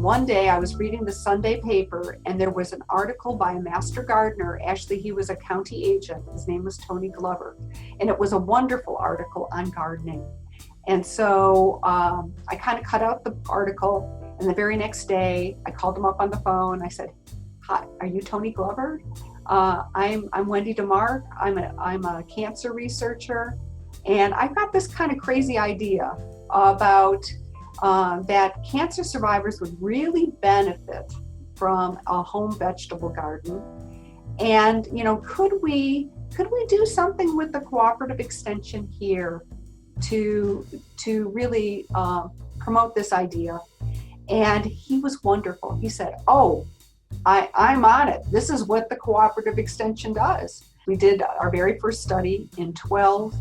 One day I was reading the Sunday paper and there was an article by a master gardener. Actually, he was a county agent. His name was Tony Glover. And it was a wonderful article on gardening. And so I kind of cut out the article, and the very next day I called him up on the phone. I said, "Hi, are you Tony Glover? I'm Wendy Demark. I'm a cancer researcher, and I've got this kind of crazy idea about that cancer survivors would really benefit from a home vegetable garden. And could we do something with the cooperative extension here to really promote this idea?" And he was wonderful. He said, "Oh, I'm on it. This is what the cooperative extension does." We did our very first study in 12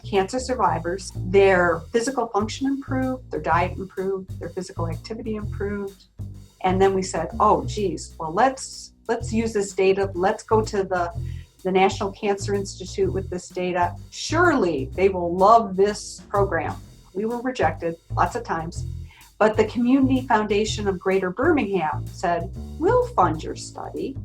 cancer survivors. Their physical function improved, their diet improved, their physical activity improved. And then we said, oh geez, well let's use this data. Let's go to the National Cancer Institute with this data. Surely they will love this program. We were rejected lots of times. But the Community Foundation of Greater Birmingham said, we'll fund your study.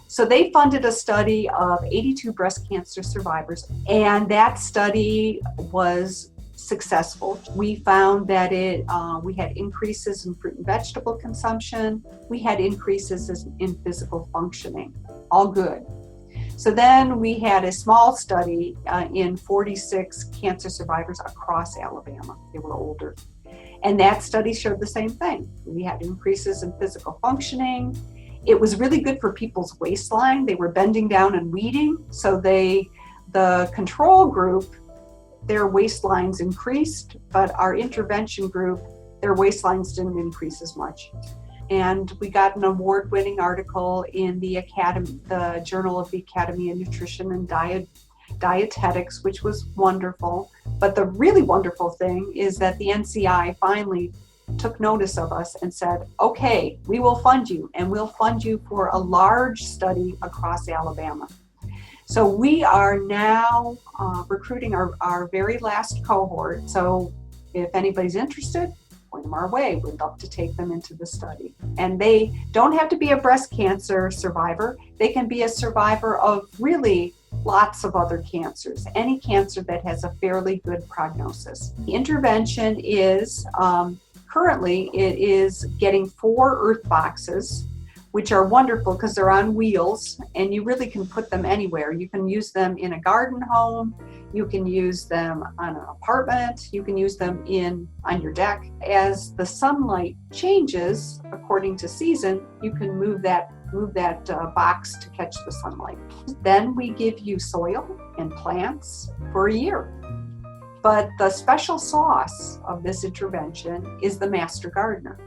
So they funded a study of 82 breast cancer survivors, and that study was successful. We found that we had increases in fruit and vegetable consumption. We had increases in physical functioning, all good. So then we had a small study in 46 cancer survivors across Alabama. They were older. And that study showed the same thing. We had increases in physical functioning. It was really good for people's waistline. They were bending down and weeding. So the control group, their waistlines increased, but our intervention group, their waistlines didn't increase as much. And we got an award-winning article in the Journal of the Academy of Nutrition and Dietetics, which was wonderful. But the really wonderful thing is that the NCI finally took notice of us and said, okay, we will fund you, and we'll fund you for a large study across Alabama. So we are now recruiting our very last cohort. So if anybody's interested, point them our way. We'd love to take them into the study. And they don't have to be a breast cancer survivor. They can be a survivor of really lots of other cancers, any cancer that has a fairly good prognosis. The intervention is, currently, it is getting 4 earth boxes, which are wonderful because they're on wheels and you really can put them anywhere. You can use them in a garden home, you can use them on an apartment, you can use them on your deck. As the sunlight changes according to season, you can move that box to catch the sunlight. Then we give you soil and plants for a year. But the special sauce of this intervention is the master gardener.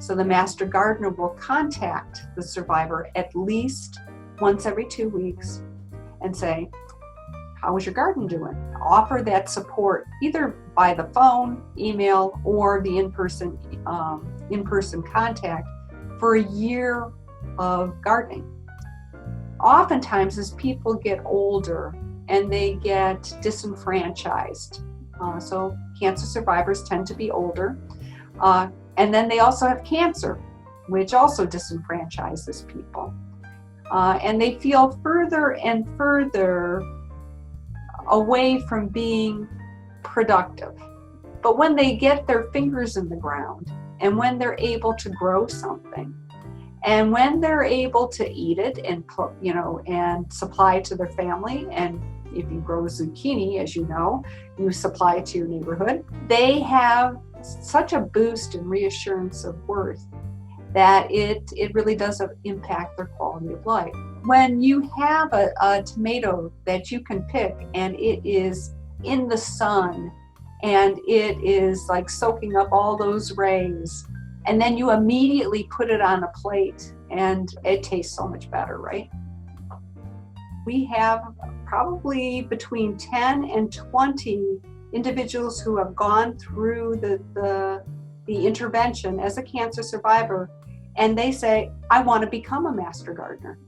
So the master gardener will contact the survivor at least once every 2 weeks and say, how is your garden doing? Offer that support either by the phone, email, or the in-person contact for a year of gardening. Oftentimes as people get older and they get disenfranchised, so cancer survivors tend to be older, and then they also have cancer, which also disenfranchises people. And they feel further and further away from being productive. But when they get their fingers in the ground, and when they're able to grow something, and when they're able to eat it and supply it to their family, and if you grow zucchini, as you know, you supply it to your neighborhood, they have such a boost in reassurance of worth that it really does impact their quality of life. When you have a tomato that you can pick and it is in the sun and it is like soaking up all those rays, and then you immediately put it on a plate and it tastes so much better, right? We have probably between 10 and 20 individuals who have gone through the intervention as a cancer survivor, and they say, I want to become a master gardener.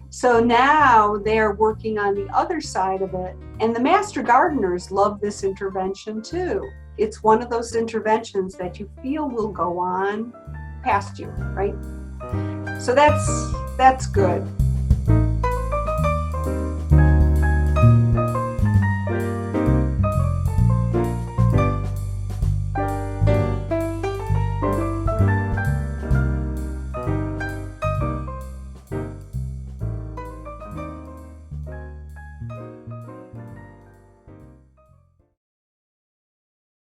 So now they're working on the other side of it, and the master gardeners love this intervention too. It's one of those interventions that you feel will go on past you, right? So that's good.